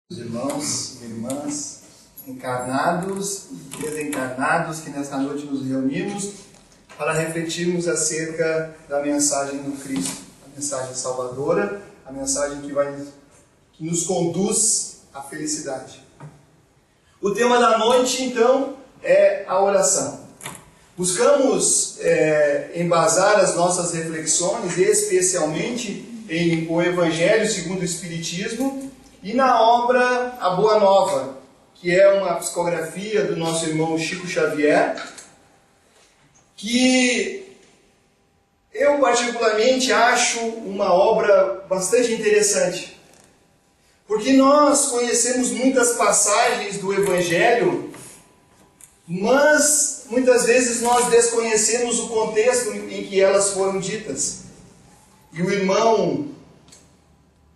Irmãos e irmãs, encarnados e desencarnados, que nesta noite nos reunimos para refletirmos acerca da mensagem do Cristo, a mensagem salvadora, a mensagem que nos conduz à felicidade. O tema da noite, então, é a oração. Buscamos embasar as nossas reflexões, especialmente em o Evangelho segundo o Espiritismo, e na obra A Boa Nova, que é uma psicografia do nosso irmão Chico Xavier, que eu particularmente acho uma obra bastante interessante. Porque nós conhecemos muitas passagens do Evangelho, mas muitas vezes nós desconhecemos o contexto em que elas foram ditas.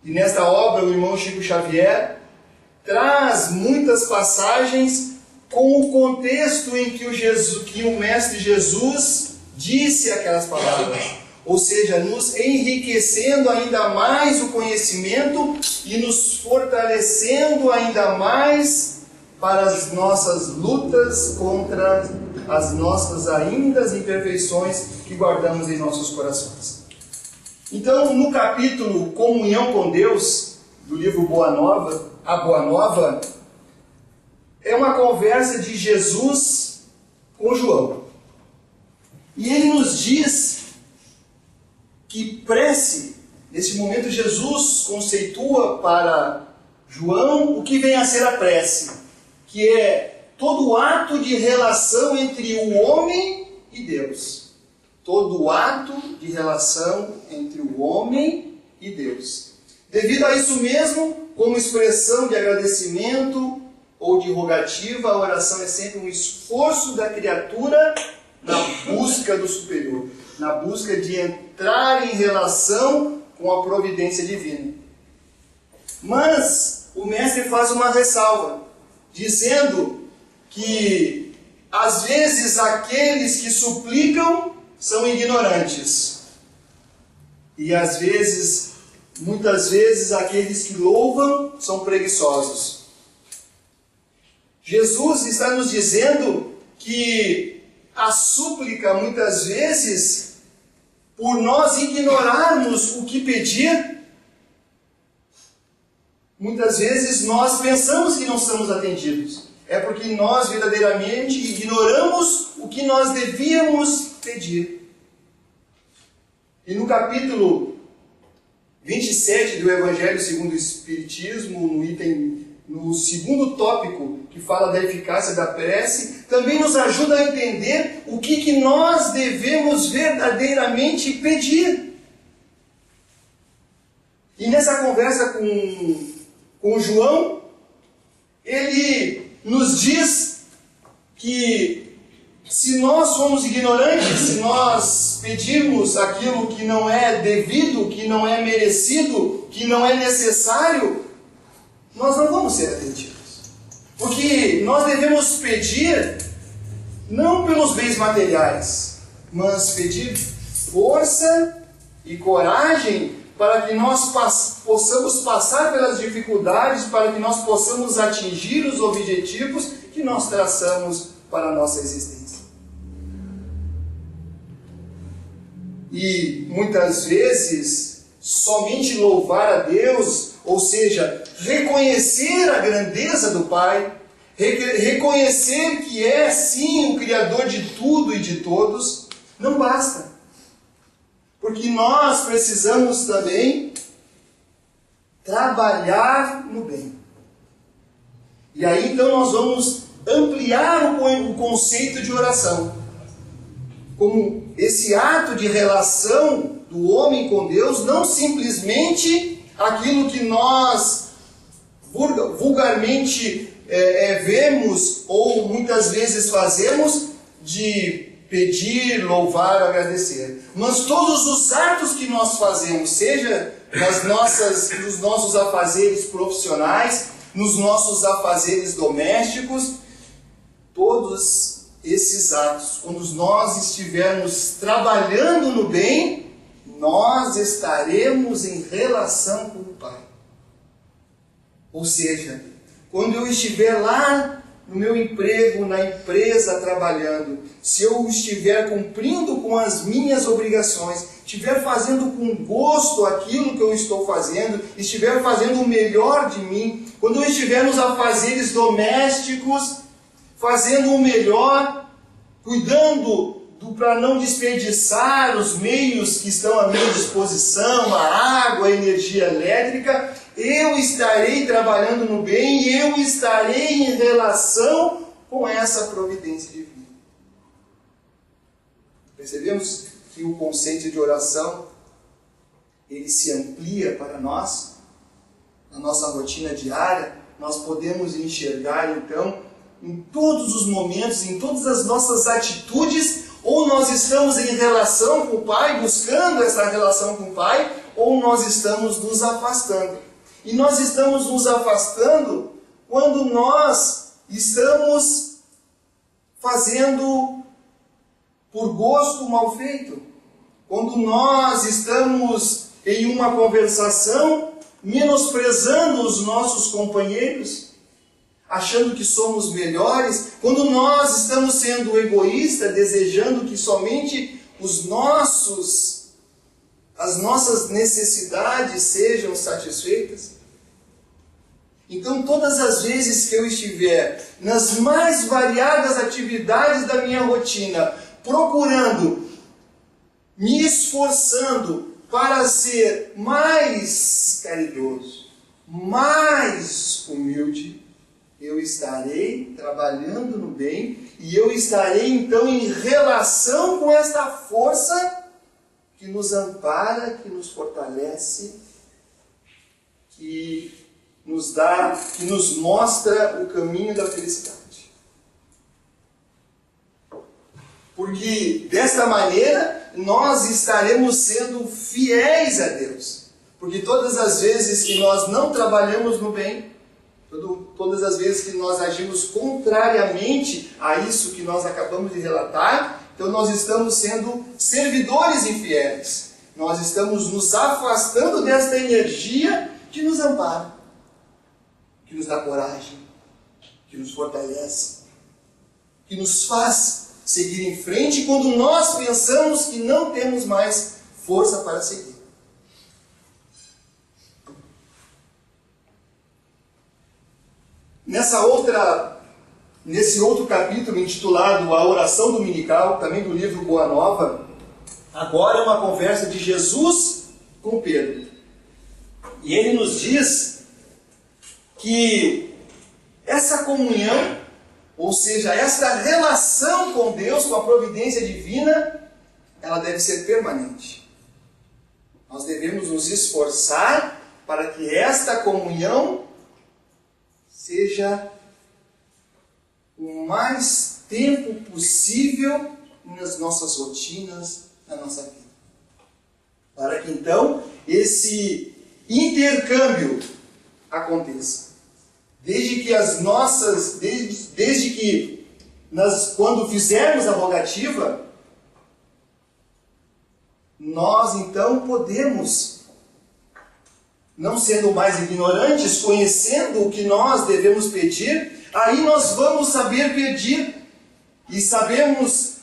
E nesta obra, o irmão Chico Xavier traz muitas passagens com o contexto em que o Mestre Jesus disse aquelas palavras. Ou seja, nos enriquecendo ainda mais o conhecimento e nos fortalecendo ainda mais para as nossas lutas contra as nossas ainda imperfeições que guardamos em nossos corações. Então, no capítulo Comunhão com Deus, do livro A Boa Nova, é uma conversa de Jesus com João. E ele nos diz que prece, nesse momento Jesus conceitua para João o que vem a ser a prece, que é todo ato de relação entre o homem e Deus. Todo ato de relação entre o homem e Deus. Devido a isso mesmo, como expressão de agradecimento ou de rogativa, a oração é sempre um esforço da criatura na busca do superior, na busca de entrar em relação com a providência divina. Mas o mestre faz uma ressalva, dizendo que às vezes aqueles que suplicam são ignorantes. E muitas vezes, aqueles que louvam são preguiçosos. Jesus está nos dizendo que a súplica, muitas vezes, por nós ignorarmos o que pedir, muitas vezes nós pensamos que não estamos atendidos. É porque nós verdadeiramente ignoramos o que nós devíamos pedir. E no capítulo 27 do Evangelho segundo o Espiritismo, no segundo tópico, que fala da eficácia da prece, também nos ajuda a entender o que nós devemos verdadeiramente pedir. E nessa conversa com João, ele nos diz que se nós somos ignorantes, se nós pedirmos aquilo que não é devido, que não é merecido, que não é necessário, nós não vamos ser atendidos. Porque nós devemos pedir não pelos bens materiais, mas pedir força e coragem para que nós possamos passar pelas dificuldades, para que nós possamos atingir os objetivos que nós traçamos para a nossa existência. E muitas vezes, somente louvar a Deus, ou seja, reconhecer a grandeza do Pai, reconhecer que é sim o Criador de tudo e de todos, não basta. Porque nós precisamos também trabalhar no bem. E aí então nós vamos ampliar o conceito de oração. Como esse ato de relação do homem com Deus, não simplesmente aquilo que nós vulgarmente vemos ou muitas vezes fazemos de pedir, louvar, agradecer. Mas todos os atos que nós fazemos, seja nos nossos afazeres profissionais, nos nossos afazeres domésticos, todos esses atos, quando nós estivermos trabalhando no bem, nós estaremos em relação com o Pai. Ou seja, quando eu estiver lá no meu emprego, na empresa, trabalhando, se eu estiver cumprindo com as minhas obrigações, estiver fazendo com gosto aquilo que eu estou fazendo, estiver fazendo o melhor de mim, quando eu estiver nos afazeres domésticos, fazendo o melhor, cuidando para não desperdiçar os meios que estão à minha disposição, a água, a energia elétrica, eu estarei trabalhando no bem e eu estarei em relação com essa providência divina. Percebemos que o conceito de oração, ele se amplia para nós, na nossa rotina diária. Nós podemos enxergar, então, em todos os momentos, em todas as nossas atitudes, ou nós estamos em relação com o Pai, buscando essa relação com o Pai, ou nós estamos nos afastando. E nós estamos nos afastando quando nós estamos fazendo por gosto mal feito. Quando nós estamos em uma conversação menosprezando os nossos companheiros, achando que somos melhores, quando nós estamos sendo egoístas, desejando que somente as nossas necessidades sejam satisfeitas. Então, todas as vezes que eu estiver nas mais variadas atividades da minha rotina, procurando, me esforçando para ser mais caridoso, mais humilde, eu estarei trabalhando no bem e eu estarei então em relação com esta força que nos ampara, que nos fortalece, que nos dá, que nos mostra o caminho da felicidade. Porque desta maneira nós estaremos sendo fiéis a Deus. Porque todas as vezes que nós não trabalhamos no bem, todas as vezes que nós agimos contrariamente a isso que nós acabamos de relatar, então nós estamos sendo servidores infiéis. Nós estamos nos afastando desta energia que nos ampara, que nos dá coragem, que nos fortalece, que nos faz seguir em frente quando nós pensamos que não temos mais força para seguir. Nesse outro capítulo intitulado A Oração Dominical, também do livro Boa Nova, agora é uma conversa de Jesus com Pedro. E ele nos diz que essa comunhão, ou seja, esta relação com Deus, com a providência divina, ela deve ser permanente. Nós devemos nos esforçar para que esta comunhão seja o mais tempo possível nas nossas rotinas, na nossa vida. Para que então esse intercâmbio aconteça. Desde que quando fizermos a rogativa, nós então podemos, não sendo mais ignorantes, conhecendo o que nós devemos pedir, aí nós vamos saber pedir e sabemos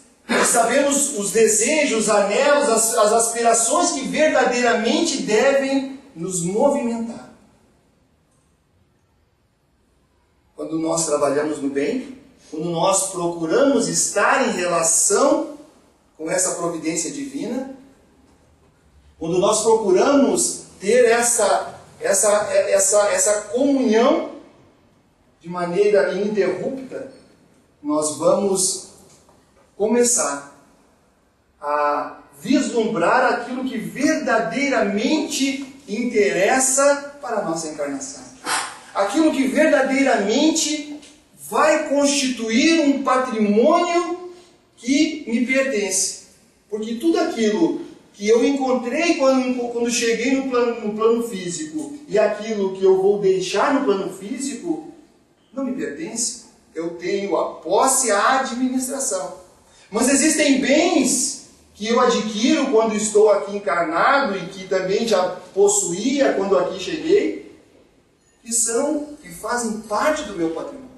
os desejos, os anelos, as aspirações que verdadeiramente devem nos movimentar. Quando nós trabalhamos no bem, quando nós procuramos estar em relação com essa providência divina, quando nós procuramos ter essa comunhão de maneira ininterrupta, nós vamos começar a vislumbrar aquilo que verdadeiramente interessa para a nossa encarnação. Aquilo que verdadeiramente vai constituir um patrimônio que me pertence. Porque tudo aquilo que eu encontrei quando cheguei no plano físico e aquilo que eu vou deixar no plano físico não me pertence. Eu tenho a posse e a administração. Mas existem bens que eu adquiro quando estou aqui encarnado e que também já possuía quando aqui cheguei, que que fazem parte do meu patrimônio.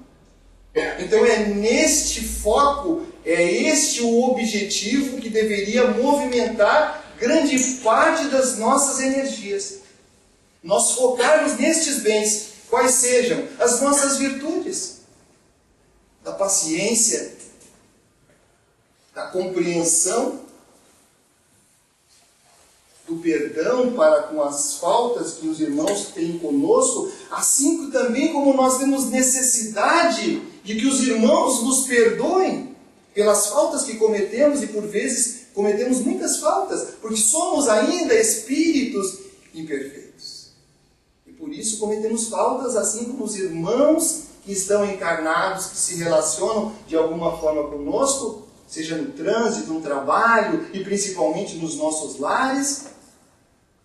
Então é neste foco, é este o objetivo que deveria movimentar grande parte das nossas energias. Nós focarmos nestes bens, quais sejam as nossas virtudes, da paciência, da compreensão, do perdão para com as faltas que os irmãos têm conosco, assim também como nós temos necessidade de que os irmãos nos perdoem pelas faltas que cometemos, e por vezes cometemos muitas faltas, porque somos ainda espíritos imperfeitos. E por isso cometemos faltas, assim como os irmãos que estão encarnados, que se relacionam de alguma forma conosco, seja no trânsito, no trabalho e principalmente nos nossos lares,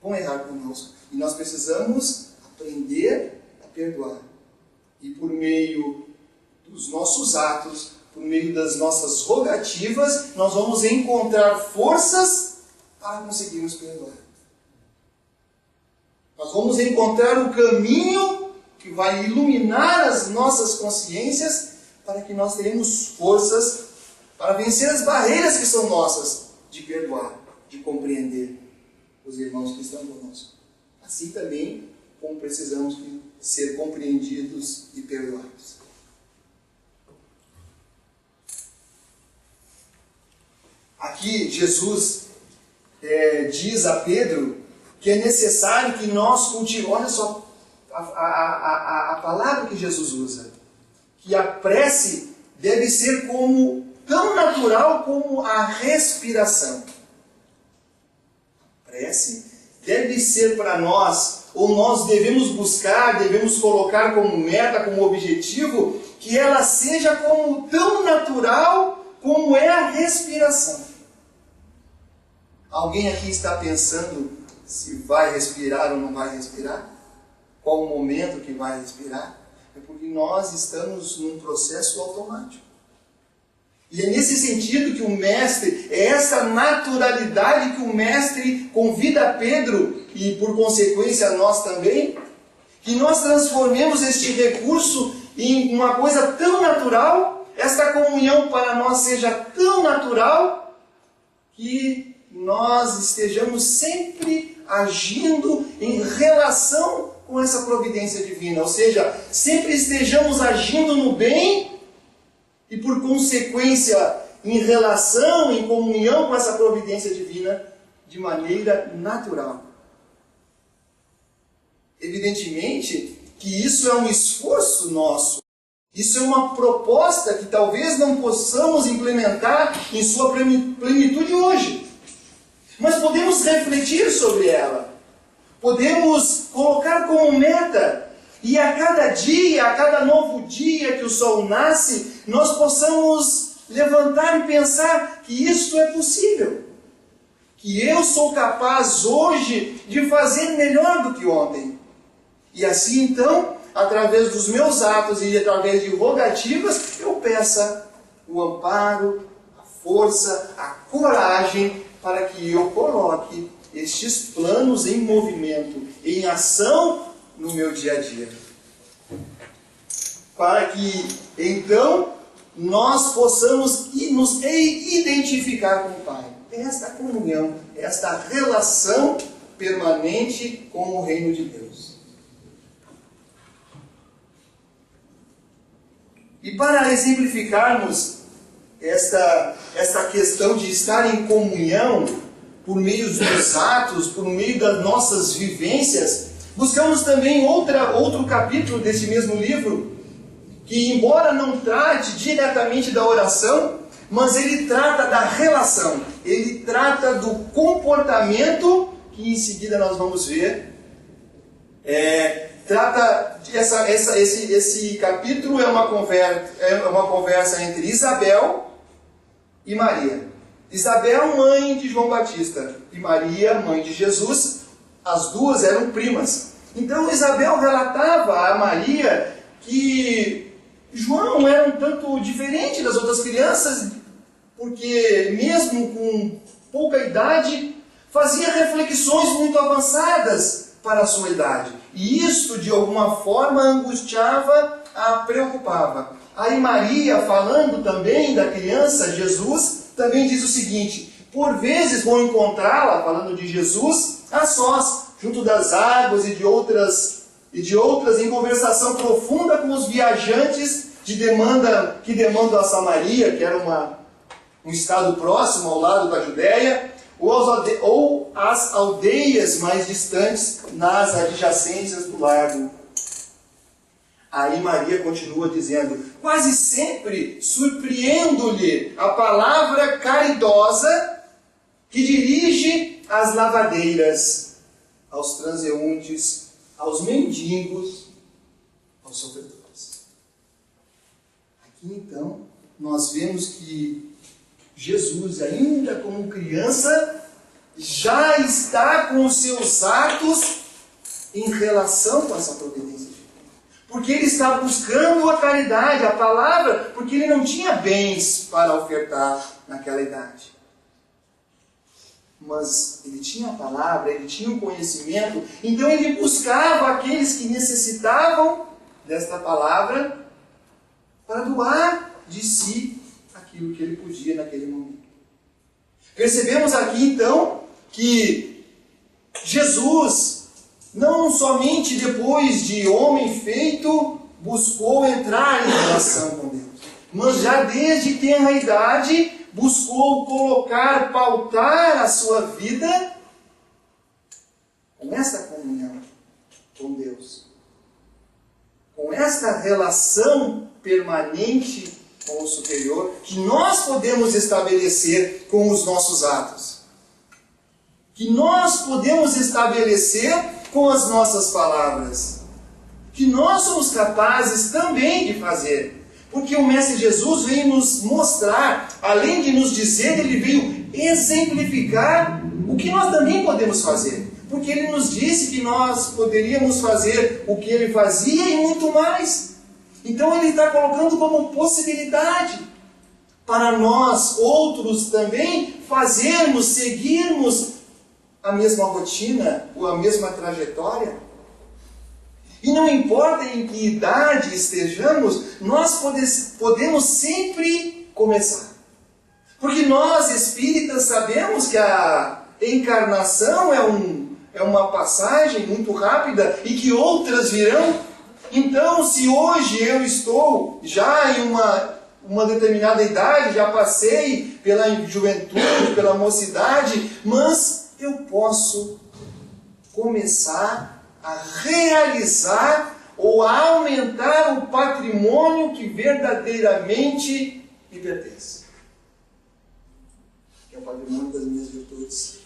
vão errar conosco. E nós precisamos aprender a perdoar. E por meio dos nossos atos, por meio das nossas rogativas, nós vamos encontrar forças para conseguirmos perdoar. Nós vamos encontrar o caminho que vai iluminar as nossas consciências para que nós tenhamos forças para vencer as barreiras que são nossas de perdoar, de compreender os irmãos que estão conosco. Assim também como precisamos ser compreendidos e perdoados. Aqui Jesus diz a Pedro que é necessário que nós cultivemos, olha só a palavra que Jesus usa, que a prece deve ser tão natural como a respiração. A prece deve ser para nós, ou nós devemos buscar, devemos colocar como meta, como objetivo, que ela seja tão natural como é a respiração. Alguém aqui está pensando se vai respirar ou não vai respirar? Qual o momento que vai respirar? É porque nós estamos num processo automático. E é nesse sentido que o Mestre, é essa naturalidade que o Mestre convida a Pedro, e por consequência a nós também, que nós transformemos este recurso em uma coisa tão natural, esta comunhão para nós seja tão natural, que nós estejamos sempre agindo em relação com essa providência divina, ou seja, sempre estejamos agindo no bem e por consequência em relação, em comunhão com essa providência divina de maneira natural. Evidentemente que isso é um esforço nosso, isso é uma proposta que talvez não possamos implementar em sua plenitude hoje. Mas podemos refletir sobre ela. Podemos colocar como meta. E a cada dia, a cada novo dia que o sol nasce, nós possamos levantar e pensar que isto é possível. Que eu sou capaz hoje de fazer melhor do que ontem. E assim então, através dos meus atos e através de rogativas, eu peça o amparo, a força, a coragem para que eu coloque estes planos em movimento, em ação no meu dia a dia. Para que, então, nós possamos nos identificar com o Pai. Esta comunhão, esta relação permanente com o reino de Deus. E para exemplificarmos esta questão de estar em comunhão por meio dos atos, por meio das nossas vivências, buscamos também outro capítulo desse mesmo livro, que embora não trate diretamente da oração, mas ele trata da relação, ele trata do comportamento, que em seguida nós vamos ver. Esse capítulo é uma conversa entre Isabel e Maria. Isabel, mãe de João Batista, e Maria, mãe de Jesus, as duas eram primas. Então Isabel relatava a Maria que João era um tanto diferente das outras crianças, porque mesmo com pouca idade, fazia reflexões muito avançadas para a sua idade. E isto, de alguma forma, angustiava, a preocupava. Aí Maria, falando também da criança Jesus, também diz o seguinte: por vezes vou encontrá-la, falando de Jesus, a sós, junto das águas e de outras, em conversação profunda com os viajantes que demandam a Samaria, que era um estado próximo ao lado da Judéia, ou as aldeias mais distantes nas adjacências do lago. Aí Maria continua dizendo: quase sempre surpreendo-lhe a palavra caridosa que dirige às lavadeiras, aos transeuntes, aos mendigos, aos sofredores. Aqui então nós vemos que Jesus, ainda como criança, já está com os seus atos em relação com essa providência divina. Porque ele está buscando a caridade, a palavra, porque ele não tinha bens para ofertar naquela idade. Mas ele tinha a palavra, ele tinha o conhecimento, então ele buscava aqueles que necessitavam desta palavra para doar de si aquilo que ele podia naquele momento. Percebemos aqui então que Jesus, não somente depois de homem feito, buscou entrar em relação com Deus, mas já desde tenra idade buscou pautar a sua vida com esta comunhão com Deus, com esta relação permanente com o superior, que nós podemos estabelecer com os nossos atos, que nós podemos estabelecer com as nossas palavras, que nós somos capazes também de fazer. Porque o Mestre Jesus veio nos mostrar, além de nos dizer, ele veio exemplificar o que nós também podemos fazer. Porque ele nos disse que nós poderíamos fazer o que ele fazia e muito mais. Então ele está colocando como possibilidade para nós, outros também, fazermos, seguirmos a mesma rotina ou a mesma trajetória. E não importa em que idade estejamos, nós podemos sempre começar. Porque nós, espíritas, sabemos que a encarnação é uma passagem muito rápida e que outras virão. Então, se hoje eu estou já em uma determinada idade, já passei pela juventude, pela mocidade, mas eu posso começar a realizar ou a aumentar o patrimônio que verdadeiramente me pertence. Que é o patrimônio das minhas virtudes.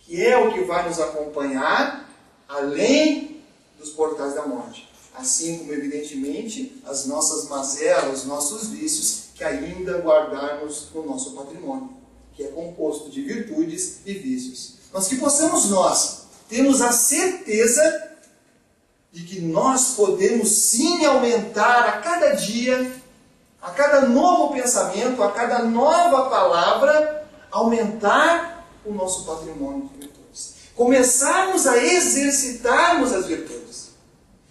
Que é o que vai nos acompanhar além dos portais da morte. Assim como, evidentemente, as nossas mazelas, os nossos vícios, que ainda guardarmos no nosso patrimônio, que é composto de virtudes e vícios. Mas que possamos nós termos a certeza de que nós podemos sim aumentar a cada dia, a cada novo pensamento, a cada nova palavra, aumentar o nosso patrimônio de virtudes. Começarmos a exercitarmos as virtudes.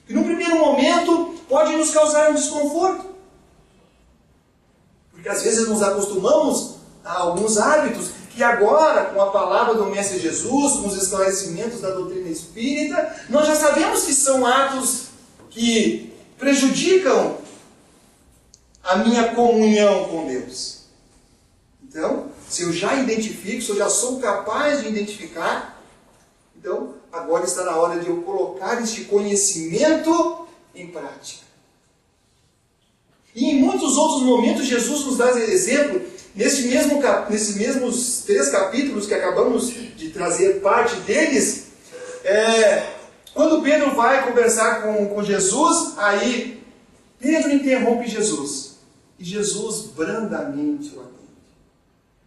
Que no primeiro momento pode nos causar um desconforto. Porque às vezes nos acostumamos a alguns hábitos que agora, com a palavra do Mestre Jesus, com os esclarecimentos da doutrina espírita, nós já sabemos que são atos que prejudicam a minha comunhão com Deus. Então, se eu já identifico, se eu já sou capaz de identificar, então agora está na hora de eu colocar este conhecimento em prática. E em muitos outros momentos Jesus nos dá exemplo. Nesses mesmos 3 capítulos que acabamos de trazer parte deles, quando Pedro vai conversar com Jesus, aí Pedro interrompe Jesus. E Jesus brandamente o atende.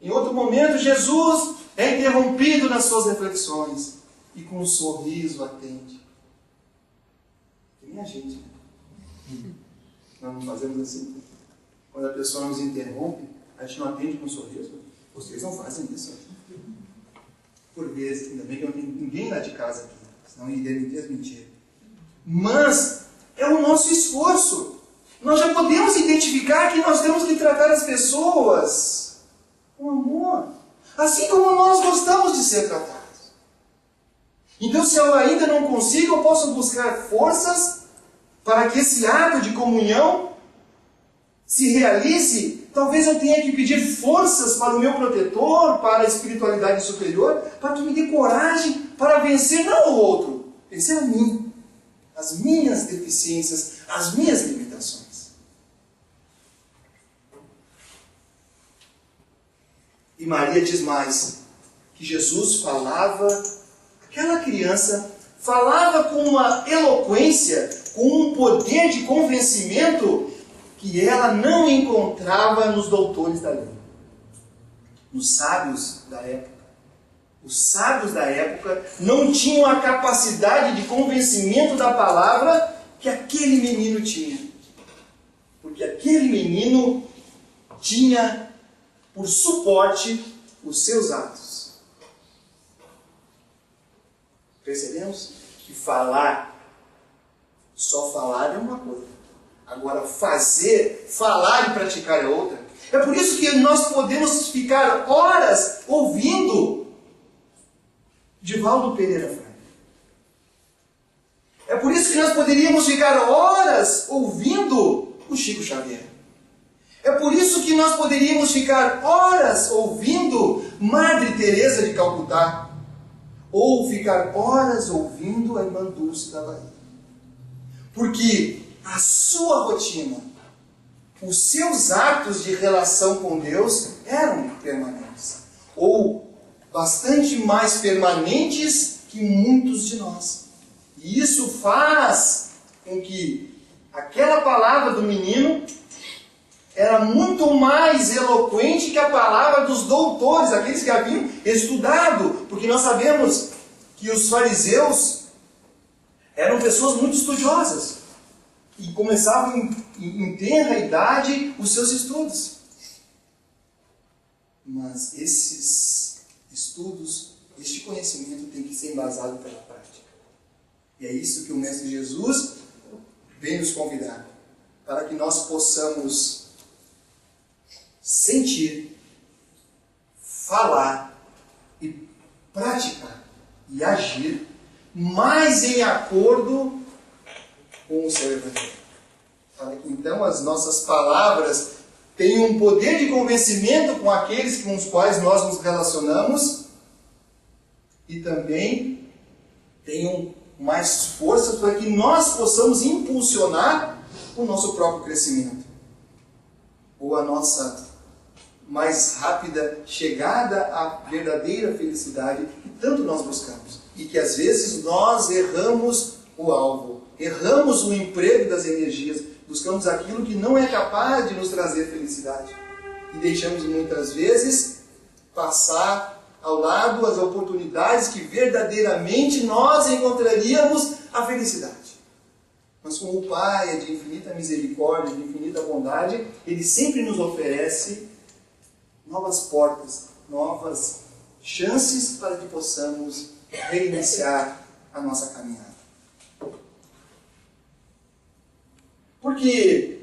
Em outro momento, Jesus é interrompido nas suas reflexões e com um sorriso atende. Que nem a gente, né? Nós não fazemos assim. Quando a pessoa nos interrompe, a gente não atende com um sorriso. Vocês não fazem isso. Por vezes, ainda bem que não tem ninguém lá de casa aqui. senão iria me desmentir. Mas é o nosso esforço. Nós já podemos identificar que nós temos que tratar as pessoas com amor, assim como nós gostamos de ser tratados. Então, se eu ainda não consigo, eu posso buscar forças para que esse ato de comunhão se realize. Talvez eu tenha que pedir forças para o meu protetor, para a espiritualidade superior, para que me dê coragem para vencer não o outro, vencer a mim, as minhas deficiências, as minhas limitações. E Maria diz mais, que Jesus falava, aquela criança falava com uma eloquência, com um poder de convencimento que ela não encontrava nos doutores da lei, nos sábios da época. Os sábios da época não tinham a capacidade de convencimento da palavra que aquele menino tinha. Porque aquele menino tinha por suporte os seus atos. Percebemos que só falar é uma coisa. Agora falar e praticar é outra. É por isso que nós podemos ficar horas ouvindo Divaldo Pereira Franco. É por isso que nós poderíamos ficar horas ouvindo o Chico Xavier. É por isso que nós poderíamos ficar horas ouvindo Madre Teresa de Calcutá. Ou ficar horas ouvindo a Irmã Dulce da Bahia. Porque a sua rotina, os seus atos de relação com Deus eram permanentes. Ou bastante mais permanentes que muitos de nós. E isso faz com que aquela palavra do menino era muito mais eloquente que a palavra dos doutores, aqueles que haviam estudado. Porque nós sabemos que os fariseus eram pessoas muito estudiosas. E começavam em tenra idade os seus estudos. Mas esses estudos, este conhecimento tem que ser embasado pela prática. E é isso que o Mestre Jesus vem nos convidar. Para que nós possamos sentir, falar e praticar e agir mais em acordo com o seu Evangelho. Para que então as nossas palavras tenham um poder de convencimento com aqueles com os quais nós nos relacionamos e também tenham mais força para que nós possamos impulsionar o nosso próprio crescimento ou a nossa mais rápida chegada à verdadeira felicidade que tanto nós buscamos. E que às vezes nós erramos o alvo, erramos o emprego das energias, buscamos aquilo que não é capaz de nos trazer felicidade. E deixamos muitas vezes passar ao lado as oportunidades que verdadeiramente nós encontraríamos a felicidade. Mas como o Pai é de infinita misericórdia, de infinita bondade, Ele sempre nos oferece novas portas, novas chances para que possamos reiniciar a nossa caminhada. Porque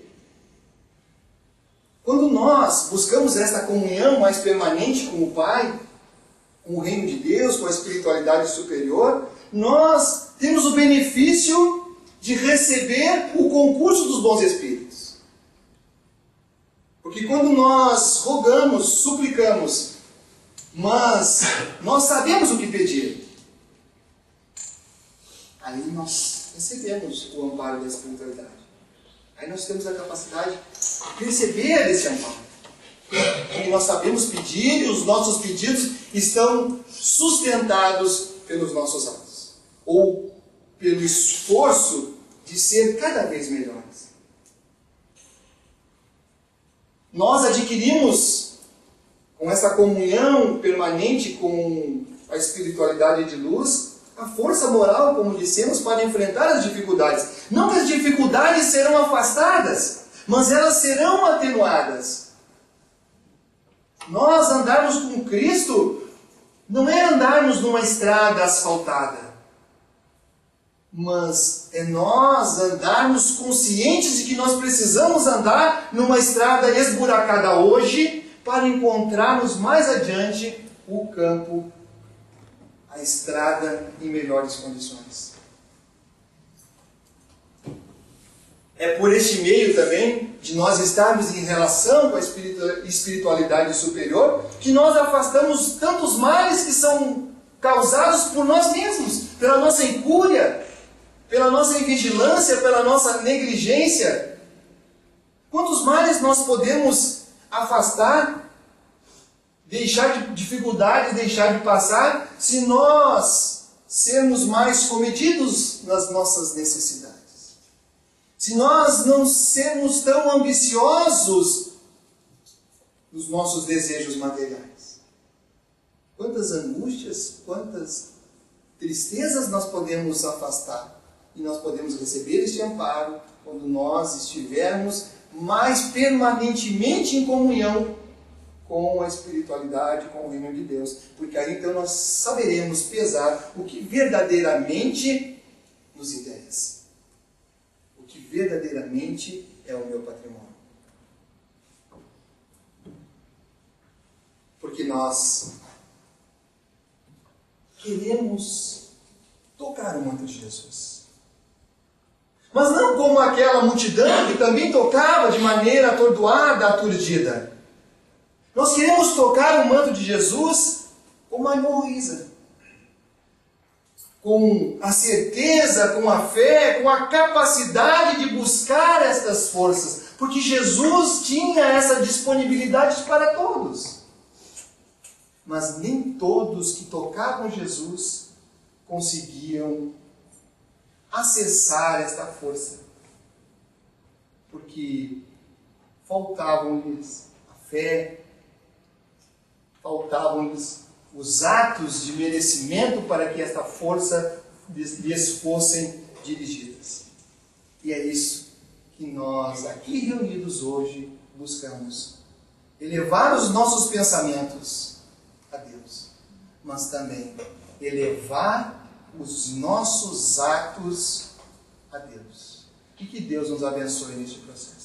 quando nós buscamos esta comunhão mais permanente com o Pai, com o reino de Deus, com a espiritualidade superior, nós temos o benefício de receber o concurso dos bons espíritos. Porque quando nós rogamos, suplicamos, mas nós sabemos o que pedir, aí nós recebemos o amparo da espiritualidade. Aí nós temos a capacidade de receber esse amparo. E nós sabemos pedir e os nossos pedidos estão sustentados pelos nossos atos. Ou pelo esforço de ser cada vez melhores. Nós adquirimos, com essa comunhão permanente com a espiritualidade de luz, a força moral, como dissemos, para enfrentar as dificuldades. Não que as dificuldades serão afastadas, mas elas serão atenuadas. Nós andarmos com Cristo não é andarmos numa estrada asfaltada. mas é nós andarmos conscientes de que nós precisamos andar numa estrada esburacada hoje para encontrarmos mais adiante o campo, a estrada em melhores condições. É por este meio também de nós estarmos em relação com a espiritualidade superior que nós afastamos tantos males que são causados por nós mesmos, pela nossa incúria, pela nossa invigilância, pela nossa negligência. Quantos males nós podemos afastar, deixar de dificuldades, deixar de passar, se nós sermos mais comedidos nas nossas necessidades? Se nós não sermos tão ambiciosos nos nossos desejos materiais? Quantas angústias, quantas tristezas nós podemos afastar e nós podemos receber este amparo quando nós estivermos mais permanentemente em comunhão com a espiritualidade, com o reino de Deus. Porque aí então nós saberemos pesar o que verdadeiramente nos interessa. O que verdadeiramente é o meu patrimônio. Porque nós queremos tocar o manto de Jesus. Mas não como aquela multidão que também tocava de maneira atordoada, aturdida. Nós queremos tocar o manto de Jesus como a irmã Luísa. Com a certeza, com a fé, com a capacidade de buscar estas forças. Porque Jesus tinha essa disponibilidade para todos. Mas nem todos que tocavam Jesus conseguiam acessar esta força. Porque faltavam-lhes a fé, faltavam-lhes os atos de merecimento para que esta força lhes fossem dirigidas. E é isso que nós, aqui reunidos hoje, buscamos. Elevar os nossos pensamentos a Deus, mas também elevar os nossos atos a Deus. E que Deus nos abençoe neste processo.